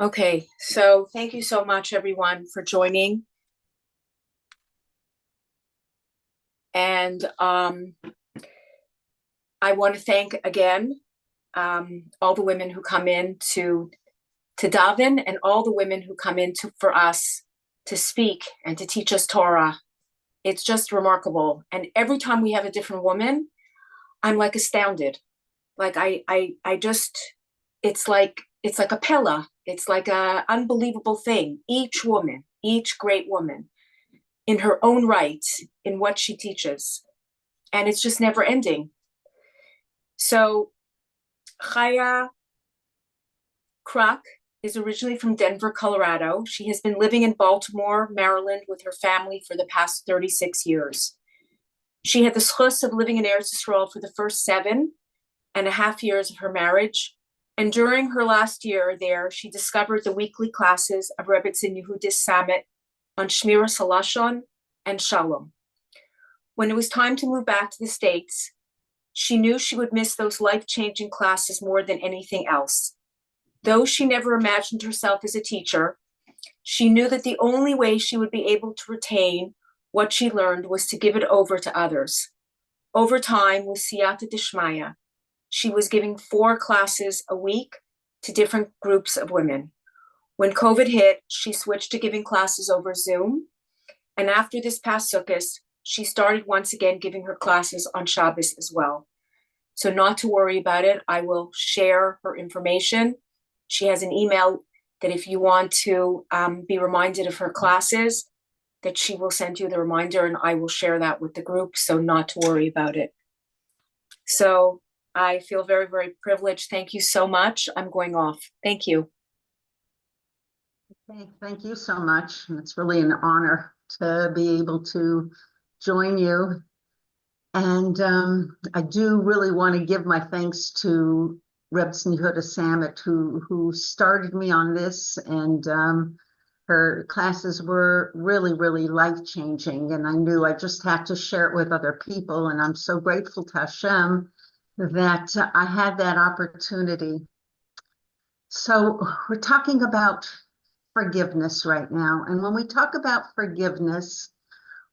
Okay, so thank you so much, everyone, for joining. And I want to thank again all the women who come in to daven, and all the women who come in for us to speak and to teach us Torah. It's just remarkable. And every time we have a different woman, I'm like astounded. Like I just, it's like a pella. It's like a unbelievable thing. Each woman, each great woman, in her own right, in what she teaches, and it's just never ending. So Chaya Kruk is originally from Denver, Colorado. She has been living in Baltimore, Maryland with her family for the past 36 years. She had the schus of living in Eretz Yisrael for the first 7.5 years of her marriage. And during her last year there, she discovered the weekly classes of Rebbetzin Yehudis Samet on Shmiras Halashon and Shalom. When it was time to move back to the States, she knew she would miss those life-changing classes more than anything else. Though she never imagined herself as a teacher, she knew that the only way she would be able to retain what she learned was to give it over to others. Over time, with Siyata Dishmaya, she was giving 4 classes a week to different groups of women. When COVID hit, she switched to giving classes over Zoom. And after this past Sukkot, she started once again giving her classes on Shabbos as well. So not to worry about it, I will share her information. She has an email that if you want to be reminded of her classes, that she will send you the reminder, and I will share that with the group, so not to worry about it. So I feel very, very privileged. Thank you so much. I'm going off. Thank you. Okay, thank you so much. It's really an honor to be able to join you. And I do really want to give my thanks to Reb Yehuda Samet, who started me on this, and her classes were really, really life-changing. And I knew I just had to share it with other people. And I'm so grateful to Hashem that I had that opportunity. So we're talking about forgiveness right now. And when we talk about forgiveness,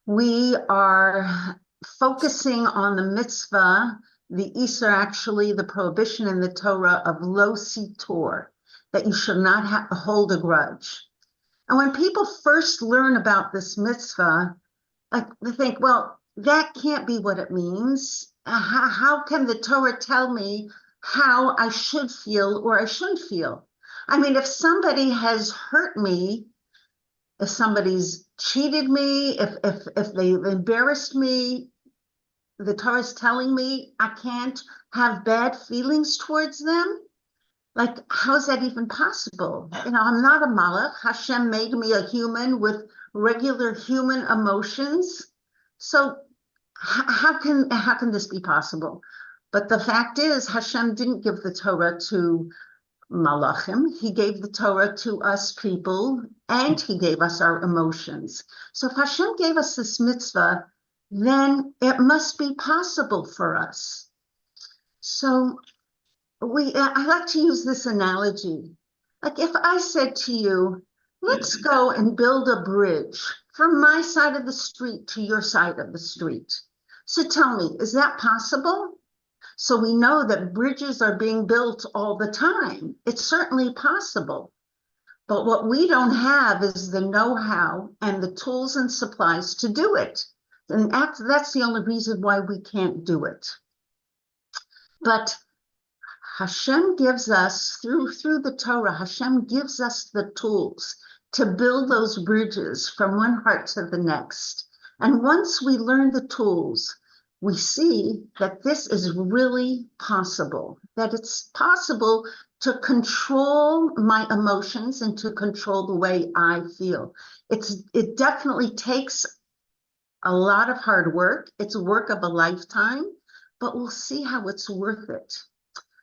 we are focusing on the mitzvah, the Isser, actually, the prohibition in the Torah of lo sitor, that you should not hold a grudge. And when people first learn about this mitzvah, like, they think, well, that can't be what it means. How can the Torah tell me how I should feel or I shouldn't feel? I mean, if somebody has hurt me, if somebody's cheated me, if they've embarrassed me, the Torah is telling me I can't have bad feelings towards them. Like, how's that even possible? You know, I'm not a malach. Hashem made me a human with regular human emotions. So how can this be possible? But the fact is, Hashem didn't give the Torah to malachim. He gave the Torah to us people, and he gave us our emotions. So if Hashem gave us this mitzvah, then it must be possible for us. So I like to use this analogy. Like, if I said to you, let's go and build a bridge from my side of the street to your side of the street. So tell me, is that possible? So we know that bridges are being built all the time. It's certainly possible. But what we don't have is the know-how and the tools and supplies to do it. And that's the only reason why we can't do it. But Hashem gives us, through the Torah, Hashem gives us the tools to build those bridges from one heart to the next. And once we learn the tools, we see that this is really possible, that it's possible to control my emotions and to control the way I feel. It definitely takes a lot of hard work. It's a work of a lifetime, but we'll see how it's worth it.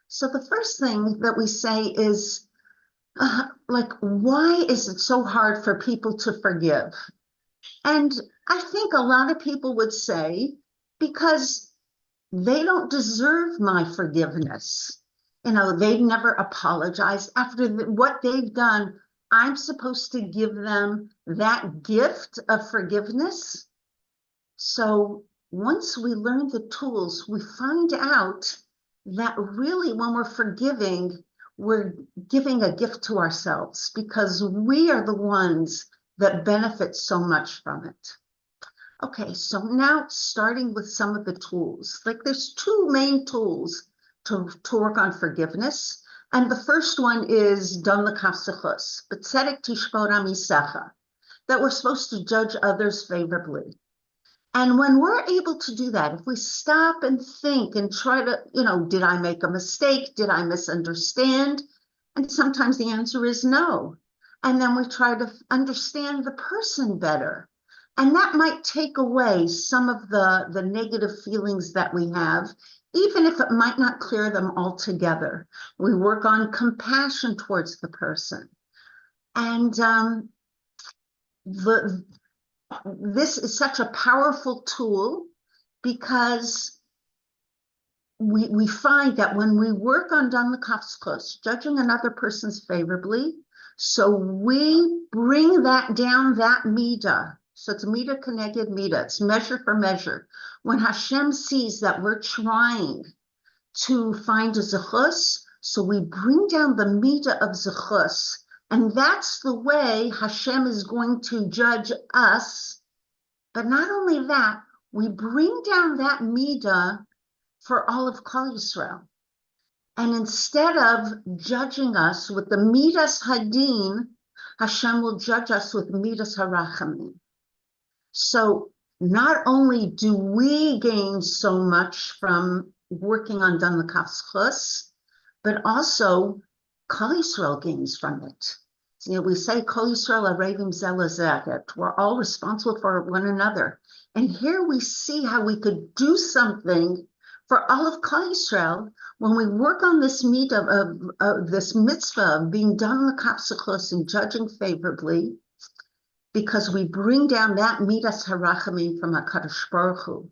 So the first thing that we say is, why is it so hard for people to forgive? And I think a lot of people would say, because they don't deserve my forgiveness. they've never apologized after what they've done. I'm supposed to give them that gift of forgiveness. So once we learn the tools, we find out that really when we're forgiving, we're giving a gift to ourselves because we are the ones that benefit so much from it. Okay, so now starting with some of the tools, like there's two main tools to work on forgiveness. And the first one is Don L'Kafsachos, B'tzedek Tishbot Amisecha, that we're supposed to judge others favorably. And when we're able to do that, if we stop and think and try to, did I make a mistake? Did I misunderstand? And sometimes the answer is no. And then we try to understand the person better. And that might take away some of the negative feelings that we have, even if it might not clear them altogether. We work on compassion towards the person. And this is such a powerful tool because we find that when we work on Dan L'Kafsachos, judging another person's favorably, so we bring that down, that midah. So it's midah connected midah. It's measure for measure. When Hashem sees that we're trying to find a zechus, so we bring down the midah of zechus, and that's the way Hashem is going to judge us. But not only that, we bring down that midah for all of Klal Yisrael. And instead of judging us with the midas hadin, Hashem will judge us with midas harachamim. So not only do we gain so much from working on Dan L'Kafsachos, but also Klal Yisrael gains from it. We say Kol Yisrael arevim zeh lezeh, that we're all responsible for one another. And here we see how we could do something for all of Klal Yisrael when we work on this mitzvah of this mitzvah of being Dan L'Kafsachos and judging favorably, because we bring down that midas harachamim from HaKadosh Baruch Hu.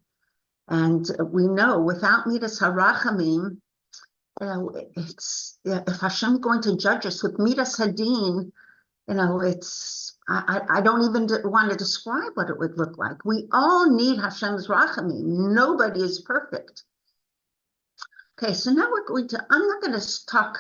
And we know without midas harachamim, if Hashem is going to judge us with midas hadin, I don't even want to describe what it would look like. We all need Hashem's rachamim. Nobody is perfect. Okay, so now I'm not going to talk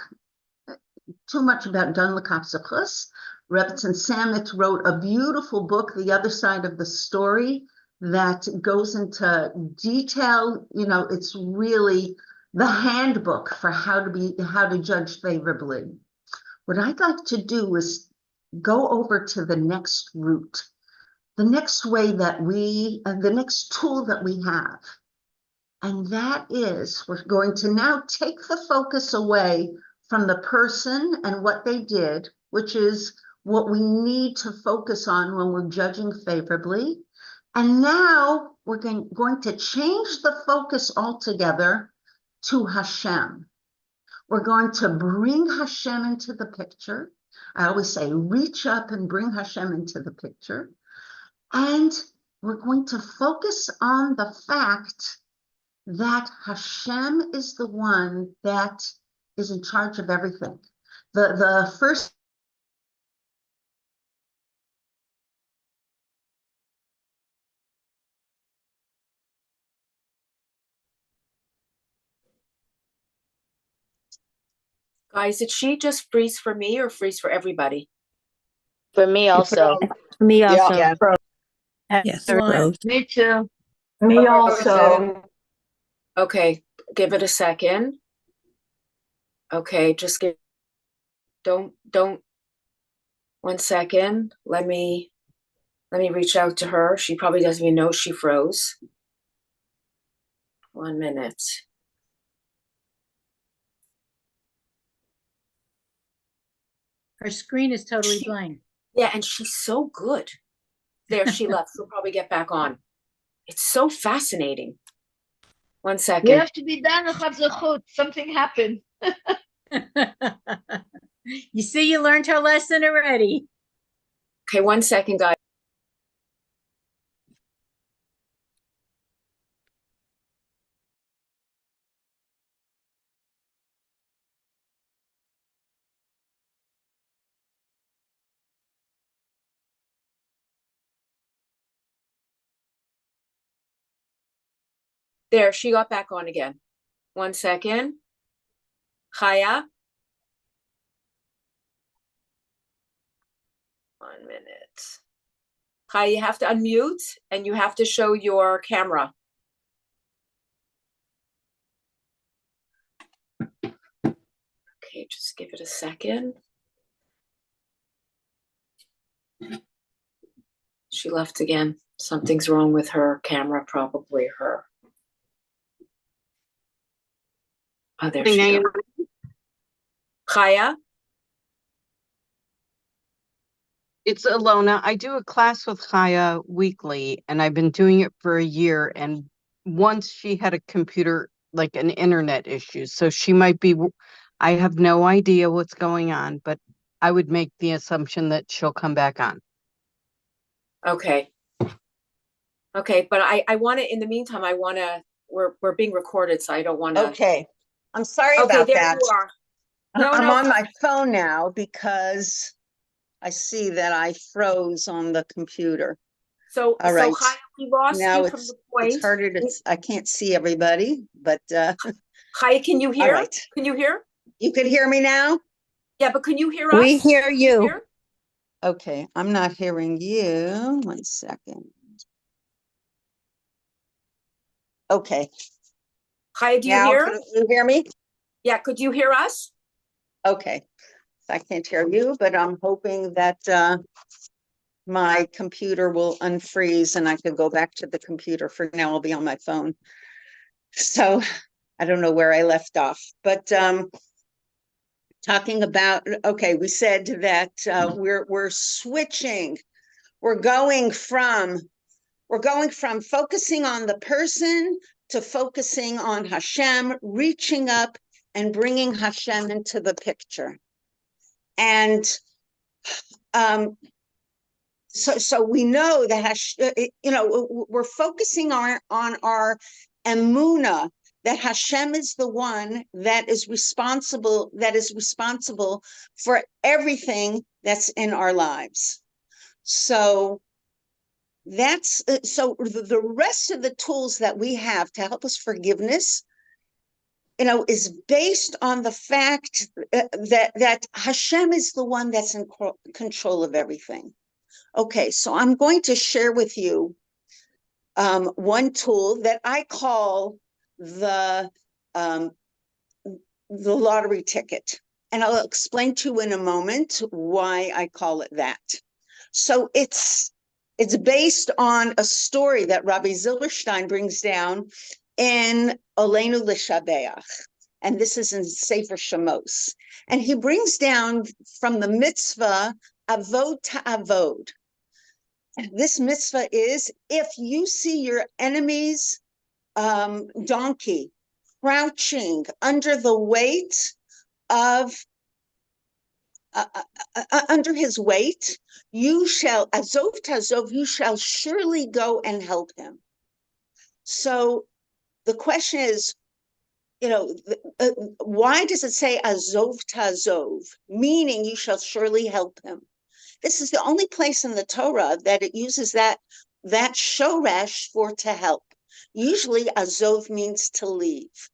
too much about Dan L'Kafsachos. Rebbetzin Samet wrote a beautiful book, The Other Side of the Story, that goes into detail. It's really the handbook for how to judge favorably. What I'd like to do is go over to the next route, the next way that the next tool that we have. And that is, we're going to now take the focus away from the person and what they did, which is what we need to focus on when we're judging favorably. And now we're going to change the focus altogether to Hashem. We're going to bring Hashem into the picture. I always say, reach up and bring Hashem into the picture. And we're going to focus on the fact that Hashem is the one that is in charge of everything. The first Guys, did she just freeze for me or freeze for everybody? For me also. For me also. Yeah. Yes, Everyone. Me too. Me also. Okay, give it a second. Okay, just don't 1 second. Let me reach out to her. She probably doesn't even know she froze. 1 minute. Her screen is totally blank. Yeah, and she's so good. There, she left. She'll probably get back on. It's so fascinating. 1 second. You have to be done with Chazachut. Something happened. You see, you learned her lesson already. Okay, 1 second, guys. There, she got back on again. 1 second. Chaya. 1 minute. Chaya, you have to unmute and you have to show your camera. Okay, just give it a second. She left again. Something's wrong with her camera, probably her. Oh, there she goes. Chaya. It's Alona. I do a class with Chaya weekly, and I've been doing it for a year. And once she had a computer, like an internet issue, so she might be, I have no idea what's going on, but I would make the assumption that she'll come back on. Okay. Okay, but I want to, in the meantime, we're being recorded, so I don't want to. Okay, I'm sorry Okay, about there that. you are. No, I'm no. on my phone now because I see that I froze on the computer. So, All right. Chaya, we lost Now you from the point. it's harder to, I can't see everybody, but Chaya, can you hear? all right. Can you hear? You can hear me now? Yeah, but can you hear us? We hear you. Hear? Okay, I'm not hearing you. 1 second. Okay, Chaya, do you now hear? can you hear me? Yeah, could you hear us? Okay, I can't hear you, but I'm hoping that my computer will unfreeze and I could go back to the computer. For now, I'll be on my phone. So I don't know where I left off, but talking about, okay, we said that we're switching. We're going from focusing on the person to focusing on Hashem, reaching up and bringing Hashem into the picture. And so we know that we're focusing on our emunah, that Hashem is the one that is responsible for everything that's in our lives. So that's so the rest of the tools that we have to help us forgiveness, is based on the fact that Hashem is the one that's in control of everything. Okay, so I'm going to share with you one tool that I call the lottery ticket, and I'll explain to you in a moment why I call it that. So it's based on a story that Rabbi Zilberstein brings down in Oleinu L'Shabeach, and this is in Sefer Shemos, and he brings down from the mitzvah avod ta'avod. This mitzvah is, if you see your enemy's donkey crouching under the weight of under his weight, you shall azov tazov, you shall surely go and help him. So the question is, why does it say azov tazov, meaning you shall surely help him? This is the only place in the Torah that it uses that shoresh for to help. Usually azov means to leave.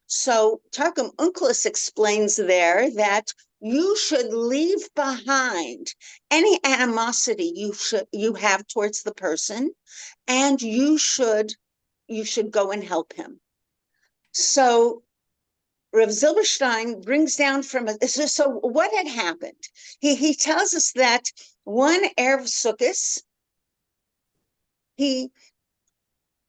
So Targum Onkelos explains there that you should leave behind any animosity you have towards the person, and you should go and help him. So Rav Zilberstein brings down so what had happened? He tells us that one Erev Sukkos,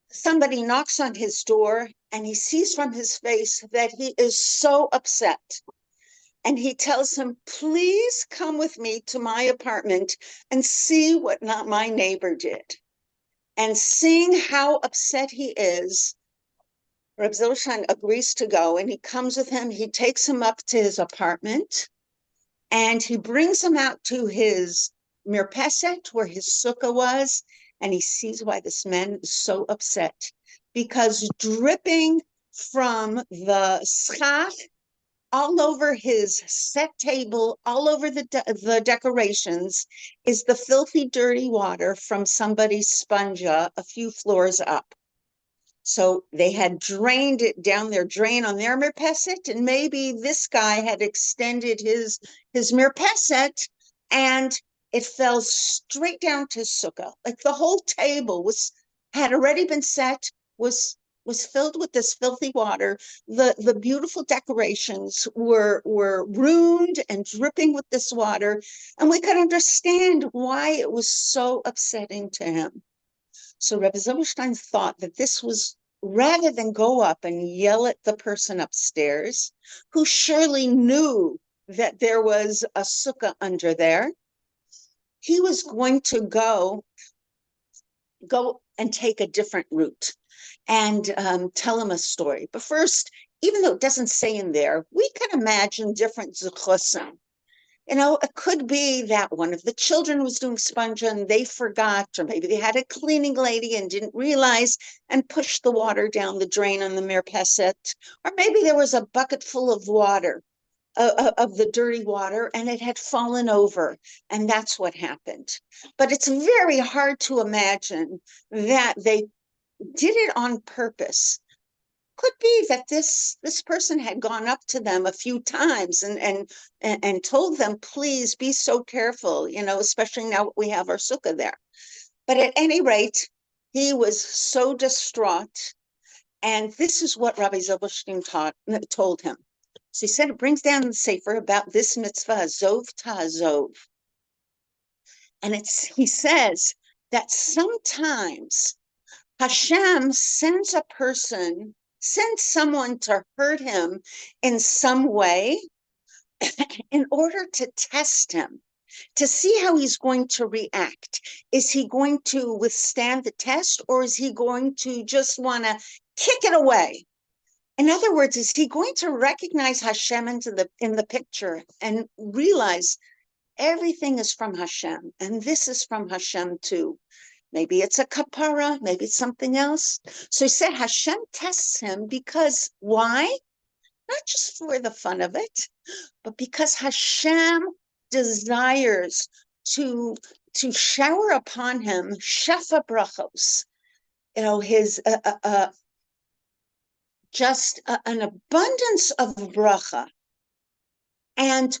somebody knocks on his door and he sees from his face that he is so upset. And he tells him, please come with me to my apartment and see what my neighbor did. And seeing how upset he is, Reb Zilberstein agrees to go, and he comes with him. He takes him up to his apartment, and he brings him out to his mirpeset, where his sukkah was, and he sees why this man is so upset. Because dripping from the schach all over his set table, all over the decorations, is the filthy, dirty water from somebody's sponja a few floors up. So they had drained it down their drain on their mirpeset, and maybe this guy had extended his mirpeset, and it fell straight down to sukkah. Like the whole table had already been set, was filled with this filthy water. The beautiful decorations were ruined and dripping with this water, and we could understand why it was so upsetting to him. So Rebbe Zilberstein thought that this was, rather than go up and yell at the person upstairs, who surely knew that there was a sukkah under there, he was going to go and take a different route and tell him a story. But first, even though it doesn't say in there, we can imagine different zuchosim. You know, it could be that one of the children was doing sponge and they forgot, or maybe they had a cleaning lady and didn't realize and pushed the water down the drain on the mirpeset, or maybe there was a bucket full of water, of the dirty water, and it had fallen over, and that's what happened. But it's very hard to imagine that they did it on purpose. Could be that this person had gone up to them a few times and told them, please be so careful, you know, especially now we have our sukkah there. But at any rate, he was so distraught. And this is what Rabbi Zilberstein told him. So he said, it brings down the sefer about this mitzvah, azov ta'azov. And he says that sometimes Hashem sends someone to hurt him in some way in order to test him, to see how he's going to react. Is he going to withstand the test, or is he going to just want to kick it away? In other words, is he going to recognize Hashem in the picture and realize everything is from Hashem, and this is from Hashem too? Maybe it's a kapara, maybe it's something else. So he said Hashem tests him because why? Not just for the fun of it, but because Hashem desires to shower upon him shafa brachos, you know, his just an abundance of bracha. And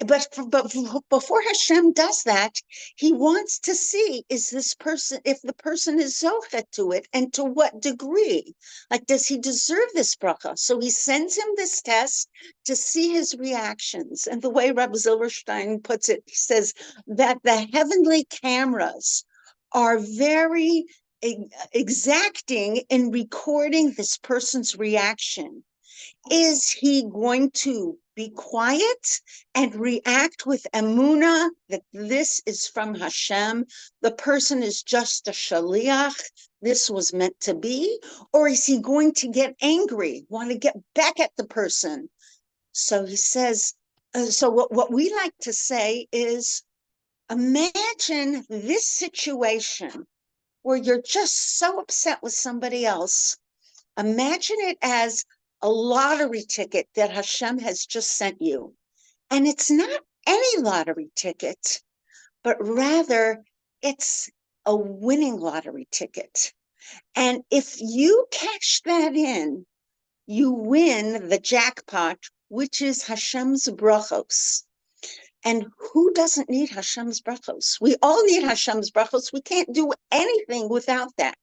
but before Hashem does that, he wants to see, is this person, if the person is zochet to it, and to what degree? Like, does he deserve this bracha? So he sends him this test to see his reactions. And the way Rabbi Zilberstein puts it, he says that the heavenly cameras are very exacting in recording this person's reaction. Is he going to be quiet and react with emunah that this is from Hashem? The person is just a shaliach. This was meant to be. Or is he going to get angry, want to get back at the person? So he says, so what we like to say is, imagine this situation where you're just so upset with somebody else. Imagine it as a lottery ticket that Hashem has just sent you. And it's not any lottery ticket, but rather it's a winning lottery ticket. And if you cash that in, you win the jackpot, which is Hashem's brachos. And who doesn't need Hashem's brachos? We all need Hashem's brachos. We can't do anything without that.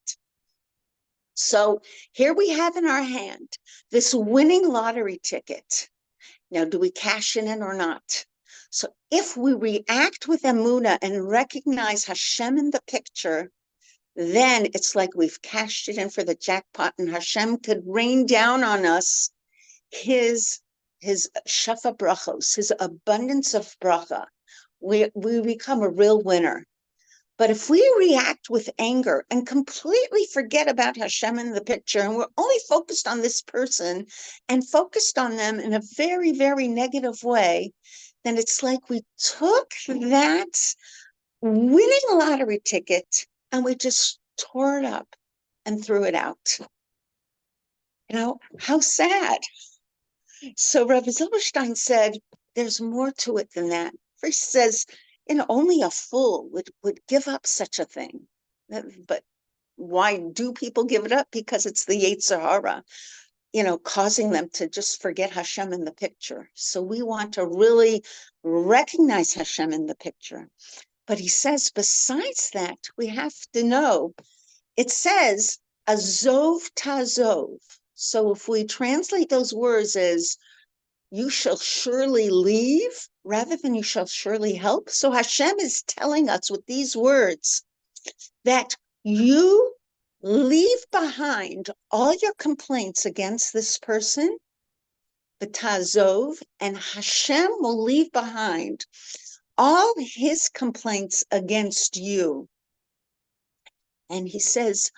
So here we have in our hand this winning lottery ticket. Now, do we cash it in or not? So if we react with emunah and recognize Hashem in the picture, then it's like we've cashed it in for the jackpot, and Hashem could rain down on us his shafa brachos, his abundance of bracha. We become a real winner. But if we react with anger and completely forget about Hashem in the picture, and we're only focused on this person and focused on them in a very, very negative way, then it's like we took that winning lottery ticket and we just tore it up and threw it out. You know, how sad. So Rabbi Zilberstein said, there's more to it than that. First says, you know, only a fool would give up such a thing. But why do people give it up? Because it's the Yetzer Hara, causing them to just forget Hashem in the picture. So we want to really recognize Hashem in the picture. But he says, besides that, we have to know, it says, azov tazov. So if we translate those words as, you shall surely leave, rather than you shall surely help. So Hashem is telling us with these words that you leave behind all your complaints against this person, the tazov, and Hashem will leave behind all his complaints against you. And he says,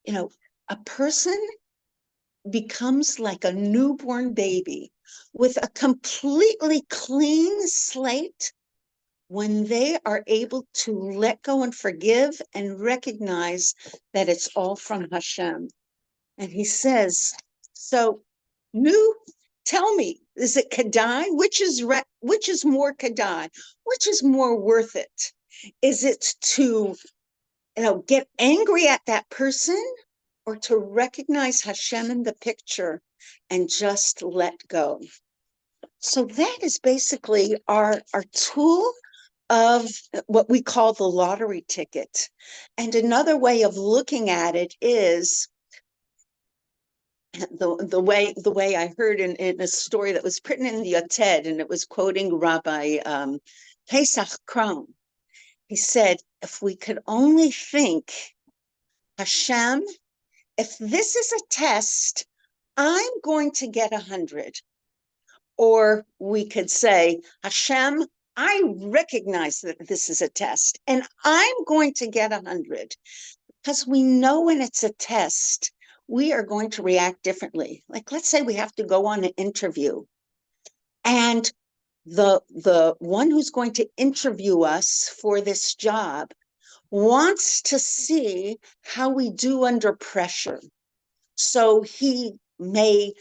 a person becomes like a newborn baby with a completely clean slate when they are able to let go and forgive and recognize that it's all from Hashem. And he says, so tell me, is it Kedai? Which is more Kedai? Which is more worth it? Is it to, get angry at that person, or to recognize Hashem in the picture and just let go? So that is basically our tool of what we call the lottery ticket. And another way of looking at it is the way I heard in a story that was written in the Yoted, and it was quoting Rabbi Pesach Krohn. He said, if we could only think, Hashem, if this is a test, I'm going to get 100. Or we could say, Hashem, I recognize that this is a test, and I'm going to get 100. Because we know when it's a test, we are going to react differently. Like, let's say we have to go on an interview, and the one who's going to interview us for this job wants to see how we do under pressure. So he may,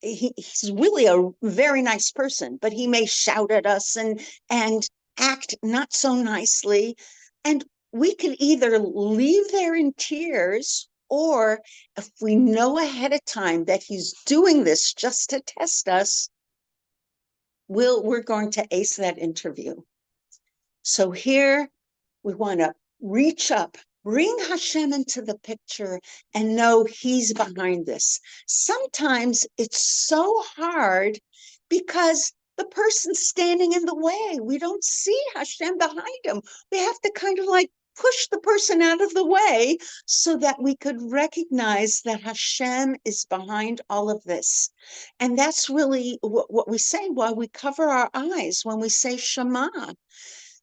he's really a very nice person, but he may shout at us and act not so nicely. And we could either leave there in tears, or if we know ahead of time that he's doing this just to test us, we're going to ace that interview. So here we want to reach up, bring Hashem into the picture, and know he's behind this. Sometimes it's so hard because the person's standing in the way. We don't see Hashem behind him. We have to kind of like push the person out of the way so that we could recognize that Hashem is behind all of this. And that's really what we say while we cover our eyes when we say Shema.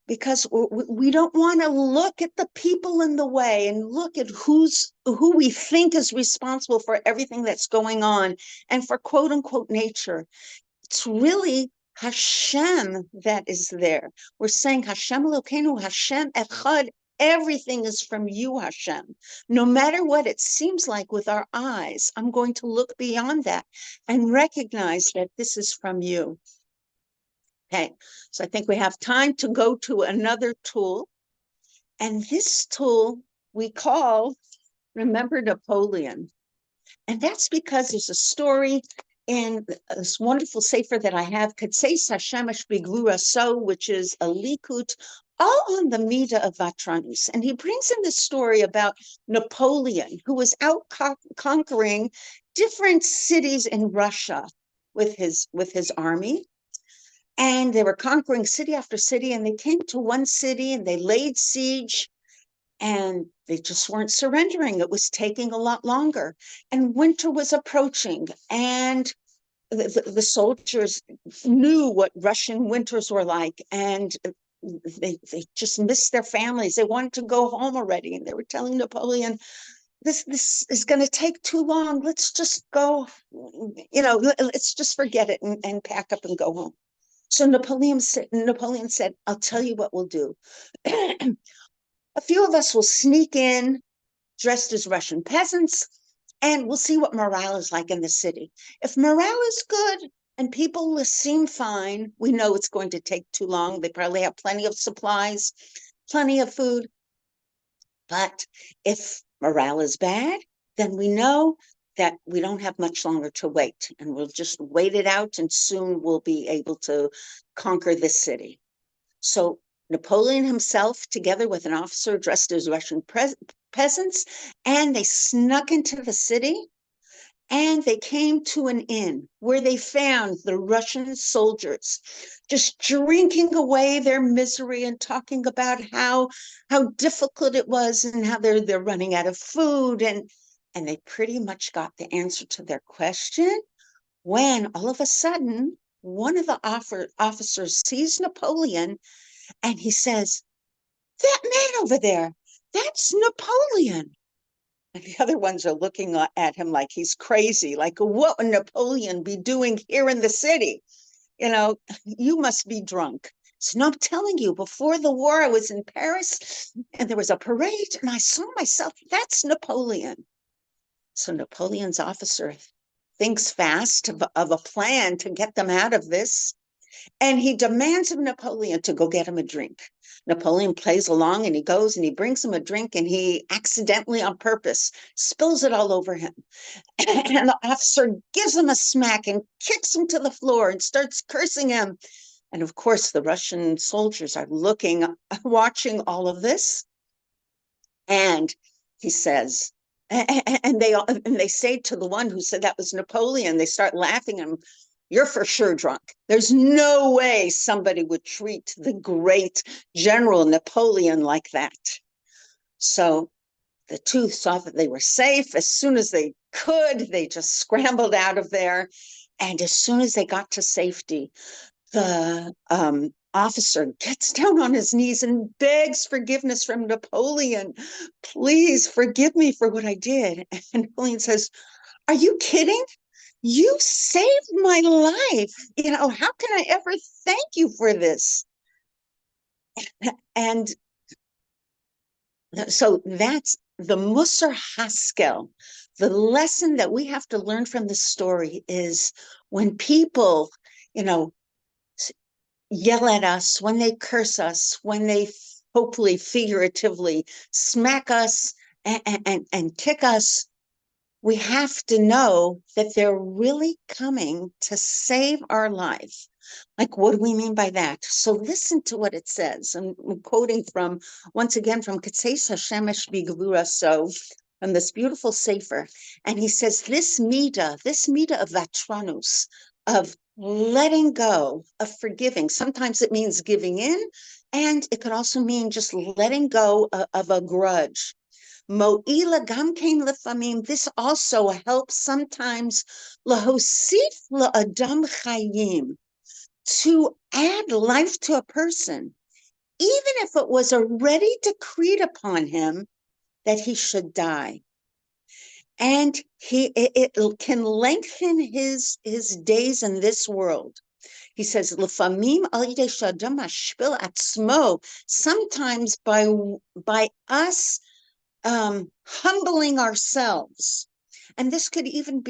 Because we don't want to look at the people in the way and look at who we think is responsible for everything that's going on and for quote unquote nature. It's really Hashem that is there. We're saying Hashem Elokeinu, Hashem Echad. Everything is from you, Hashem. No matter what it seems like with our eyes, I'm going to look beyond that and recognize that this is from you. Okay, so I think we have time to go to another tool. And this tool we call, remember Napoleon. And that's because there's a story in this wonderful sefer that I have, Katseis Hashemesh Bigvura So, which is a likut, all on the Mida of Vatranus. And he brings in this story about Napoleon, who was out conquering different cities in Russia with his army. And they were conquering city after city, and they came to one city and they laid siege, and they just weren't surrendering. It was taking a lot longer, and winter was approaching, and the soldiers knew what Russian winters were like, and they just missed their families. They wanted to go home already, and they were telling Napoleon, this is going to take too long. Let's just go, let's just forget it and pack up and go home. So Napoleon said, I'll tell you what we'll do. A few of us will sneak in dressed as Russian peasants, and we'll see what morale is like in the city. If morale is good and people seem fine, we know it's going to take too long. They probably have plenty of supplies, plenty of food. But if morale is bad, then we know that we don't have much longer to wait, and we'll just wait it out, and soon we'll be able to conquer this city. So Napoleon himself, together with an officer dressed as Russian peasants, and they snuck into the city, and they came to an inn where they found the Russian soldiers just drinking away their misery and talking about how difficult it was and how they're running out of food, and they pretty much got the answer to their question when all of a sudden one of the officers sees Napoleon, and he says, "That man over there, that's Napoleon." And the other ones are looking at him like he's crazy, like, what would Napoleon be doing here in the city? You know, you must be drunk. So no, I'm telling you, before the war, I was in Paris and there was a parade and I saw myself, that's Napoleon. So Napoleon's officer thinks fast of a plan to get them out of this. And he demands of Napoleon to go get him a drink. Napoleon plays along and he goes and he brings him a drink, and he accidentally, on purpose, spills it all over him. And the officer gives him a smack and kicks him to the floor and starts cursing him. And of course, the Russian soldiers are watching all of this. And he says, and they say to the one who said that was Napoleon, they start laughing at him, "You're for sure drunk. There's no way somebody would treat the great General Napoleon like that." So the two saw that they were safe. As soon as they could, they just scrambled out of there. And as soon as they got to safety, the officer gets down on his knees and begs forgiveness from Napoleon. "Please forgive me for what I did." And Napoleon says, "Are you kidding? You saved my life. You know, how can I ever thank you for this?" And so that's the Musar Haskel. The lesson that we have to learn from this story is when people, you know, yell at us, when they curse us, when they hopefully figuratively smack us and kick us, we have to know that they're really coming to save our life. Like, what do we mean by that? So listen to what it says. I'm quoting from, once again, from Ketzeis Hashemesh B'Gevura So, from this beautiful sefer. And he says, this midah of vatranus, of letting go, of forgiving. Sometimes it means giving in, and it could also mean just letting go of a grudge. Mo'ila gamkein lefamim. This also helps sometimes lahosif la'adam chayim, to add life to a person, even if it was already decreed upon him that he should die. And it can lengthen his days in this world. He says, "Lefamim al yidei shadam hashpil atzmo." Sometimes by us humbling ourselves. And this could even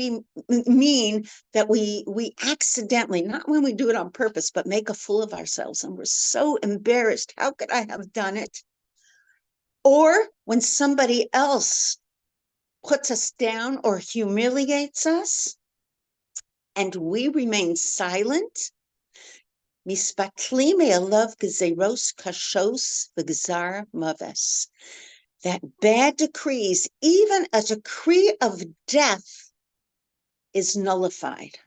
mean that we accidentally, not when we do it on purpose, but make a fool of ourselves. And we're so embarrassed. How could I have done it? Or when somebody else puts us down or humiliates us and we remain silent. Mispatlim elav gezeros kashos v'gzar maves. That bad decrees, even a decree of death, is nullified.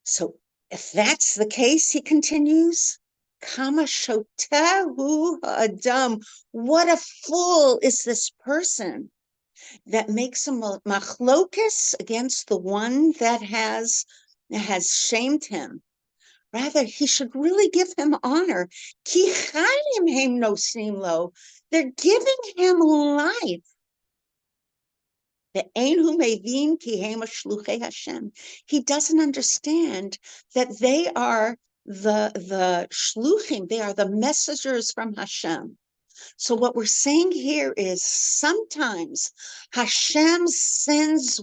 So if that's the case, he continues, Kama shotahu adam, what a fool is this person that makes a machlokas against the one that has shamed him. Rather, he should really give him honor. Ki chayim heim nosim lo. They're giving him life. He doesn't understand that they are the shluchim, they are the messengers from Hashem. So what we're saying here is sometimes Hashem sends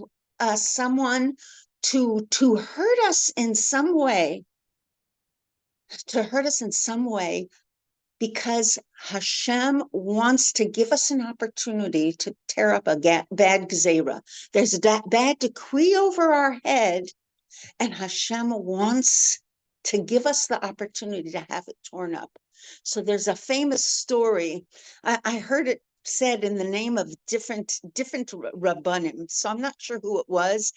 someone to hurt us in some way, because Hashem wants to give us an opportunity to tear up a bad gzeira. There's a bad decree over our head, and Hashem wants to give us the opportunity to have it torn up. So there's a famous story. I heard it said in the name of different rabbanim, so I'm not sure who it was.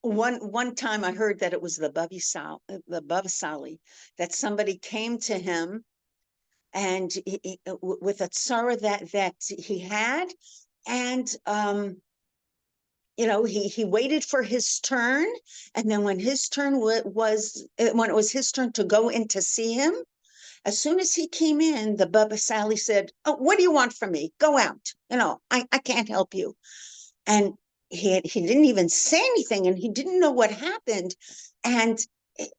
One time I heard that it was the Baba Sali, that somebody came to him and with a tzara that he had, and he waited for his turn, and then when his turn when it was his turn to go in to see him, as soon as he came in, the Baba Sali said, "Oh, what do you want from me? Go out. I can't help you." And he didn't even say anything, and he didn't know what happened. And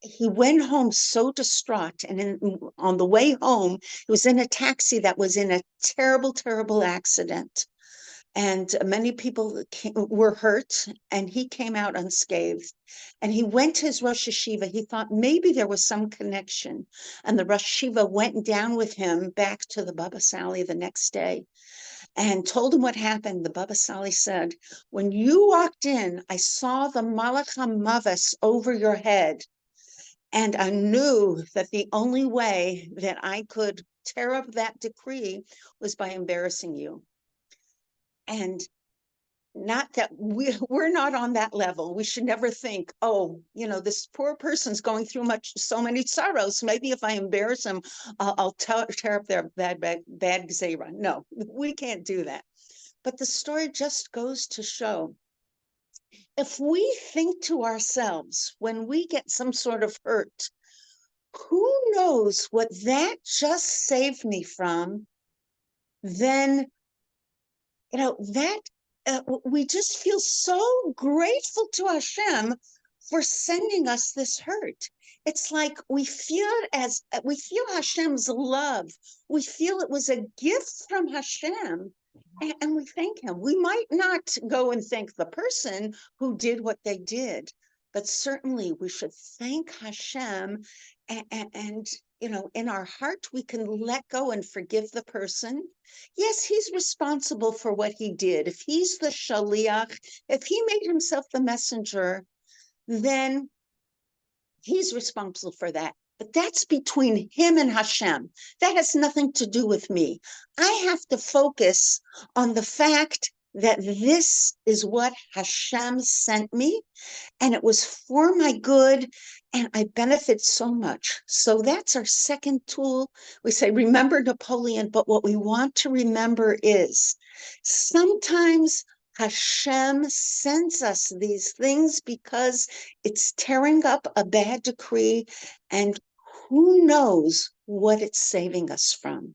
he went home so distraught. And on the way home, he was in a taxi that was in a terrible, terrible accident. And many people were hurt, and he came out unscathed. And he went to his Rosh Yeshiva. He thought maybe there was some connection. And the Rosh Yeshiva went down with him back to the Baba Sali the next day and told him what happened. The Baba Sali said, "When you walked in, I saw the Malach HaMavis over your head. And I knew that the only way that I could tear up that decree was by embarrassing you." And not that we're not on that level. We should never think, oh, this poor person's going through so many sorrows. Maybe if I embarrass him, I'll tear up their bad gzeira. No, we can't do that. But the story just goes to show, if we think to ourselves when we get some sort of hurt, who knows what that just saved me from, then that we just feel so grateful to Hashem for sending us this hurt. It's like we feel Hashem's love. We feel it was a gift from Hashem, and we thank him. We might not go and thank the person who did what they did, but certainly we should thank Hashem, and in our heart, we can let go and forgive the person. Yes, he's responsible for what he did. If he's the shaliach, if he made himself the messenger, then he's responsible for that. But that's between him and Hashem. That has nothing to do with me. I have to focus on the fact that this is what Hashem sent me, and it was for my good, and I benefit so much. So that's our second tool. We say, remember Napoleon, but what we want to remember is sometimes Hashem sends us these things because it's tearing up a bad decree, and who knows what it's saving us from.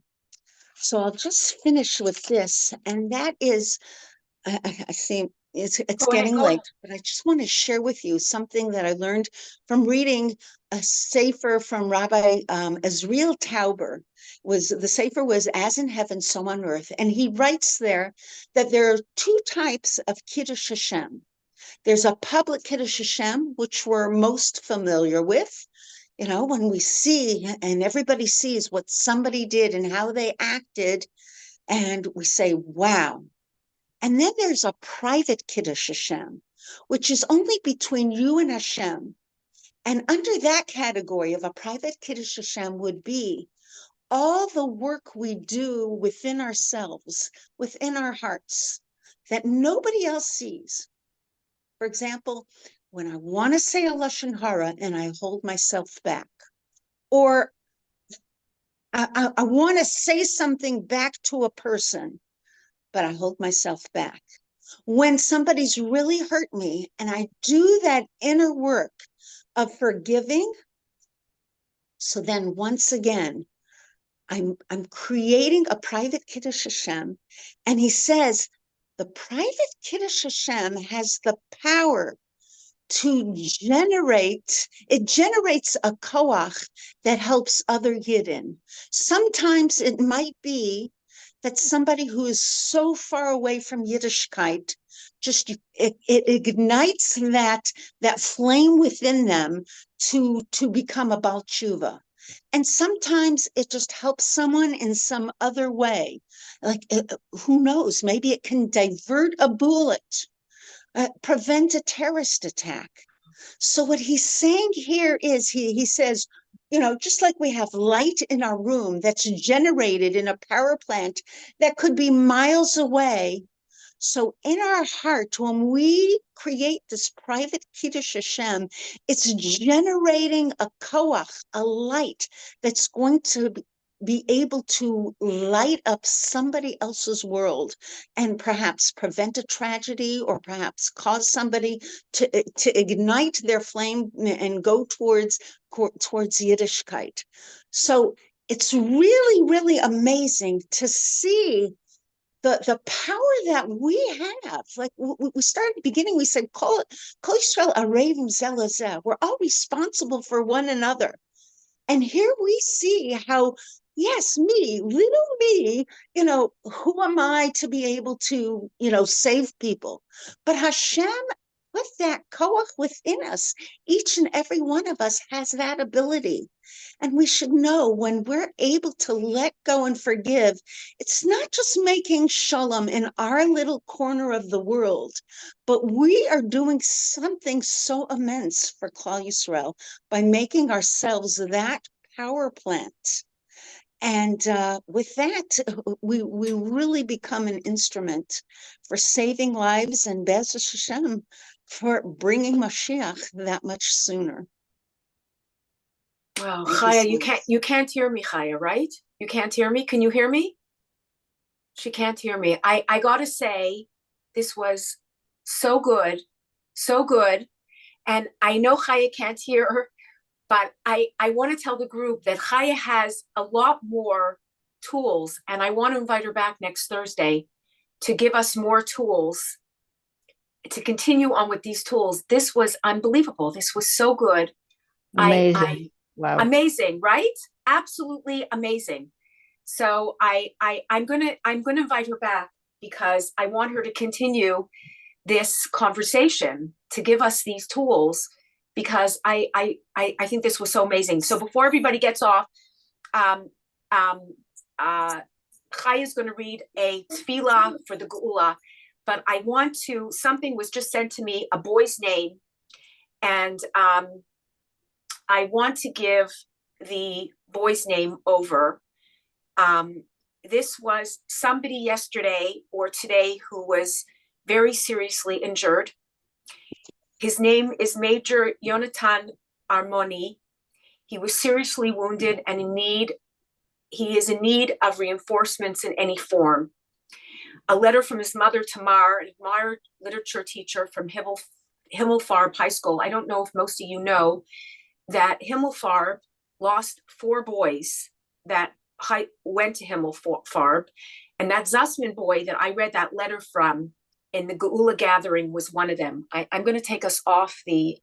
So I'll just finish with this, and that is, I see it's getting late, but I just want to share with you something that I learned from reading a sefer from Rabbi Azriel Tauber. The sefer was As in Heaven, So on Earth, and he writes there that there are two types of Kiddush Hashem. There's a public Kiddush Hashem, which we're most familiar with. When we see and everybody sees what somebody did and how they acted, and we say, wow. And then there's a private Kiddush Hashem, which is only between you and Hashem. And under that category of a private Kiddush Hashem would be all the work we do within ourselves, within our hearts, that nobody else sees. For example, when I want to say a Lashon Hara and I hold myself back, or I want to say something back to a person, but I hold myself back. When somebody's really hurt me and I do that inner work of forgiving, so then once again, I'm creating a private Kiddush Hashem, and he says the private Kiddush Hashem has the power to generates a koach that helps other Yidden. Sometimes it might be that somebody who is so far away from Yiddishkeit, it ignites that flame within them to become a Baal Tshuva. And sometimes it just helps someone in some other way. Like, who knows? Maybe it can divert a bullet, prevent a terrorist attack. So what he's saying here is he says, just like we have light in our room that's generated in a power plant that could be miles away. So in our heart, when we create this private Kiddush Hashem, it's generating a koach, a light that's going to be able to light up somebody else's world and perhaps prevent a tragedy, or perhaps cause somebody to ignite their flame and go towards Yiddishkeit. So it's really, really amazing to see the power that we have. Like we started at the beginning, we said, Kol Yisrael Arevim Zeh Lezeh. We're all responsible for one another. And here we see how, yes, me, little me, who am I to be able to, save people? But Hashem put that koach within us. Each and every one of us has that ability. And we should know, when we're able to let go and forgive, it's not just making shalom in our little corner of the world, but we are doing something so immense for Klal Yisrael by making ourselves that power plant. And with that, we really become an instrument for saving lives, and Be'ez Hashem, for bringing Mashiach that much sooner. Wow, Thank Chaya, so much. you can't hear me, Chaya, right? You can't hear me. Can you hear me? She can't hear me. I gotta say, this was so good, so good. And I know Chaya can't hear her, but I want to tell the group that Chaya has a lot more tools, and I want to invite her back next Thursday to give us more tools, to continue on with these tools. This was unbelievable. This was so good. Amazing. Wow. Amazing, right? Absolutely amazing. So I'm gonna invite her back, because I want her to continue this conversation, to give us these tools, because I think this was so amazing. So before everybody gets off, Chaya is going to read a tefillah for the Geula, but I want to, something was just sent to me, a boy's name, and I want to give the boy's name over. This was somebody yesterday or today who was very seriously injured. His name is Major Yonatan Armoni. He was seriously wounded and he is in need of reinforcements in any form. A letter from his mother, Tamar, an admired literature teacher from Himmelfarb High School. I don't know if most of you know that Himmelfarb lost 4 boys that went to Himmelfarb, and that Zussman boy that I read that letter from in the Geula gathering was one of them. I'm going to take us off the